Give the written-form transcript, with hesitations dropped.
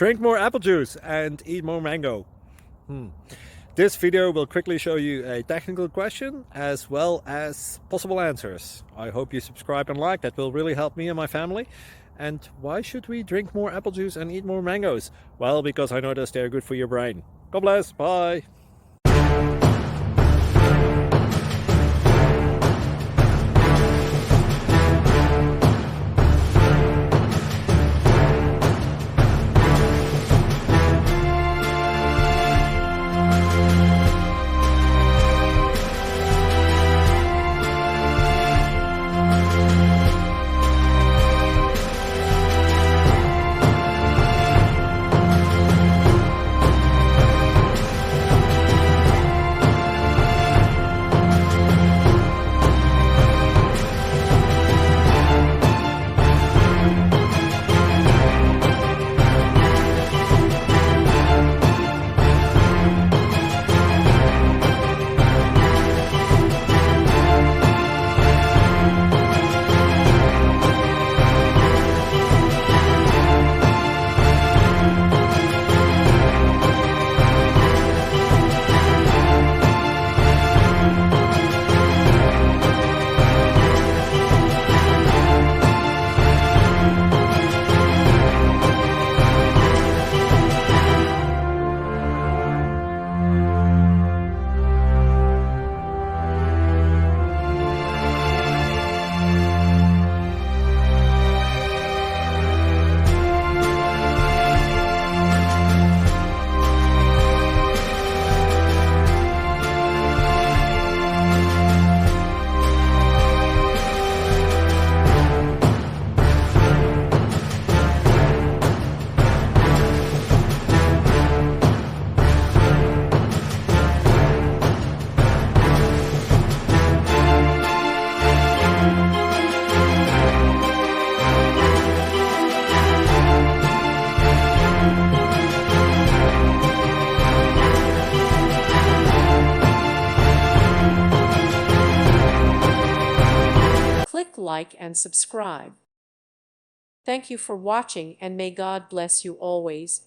Drink more apple juice and eat more mango. This video will quickly show you a technical question as well as possible answers. I hope you subscribe and like, that will really help me and my family. And why should we drink more apple juice and eat more mangoes? Well, because I noticed they're good for your brain. God bless, bye! Click like and subscribe. Thank you for watching, and may God bless you always.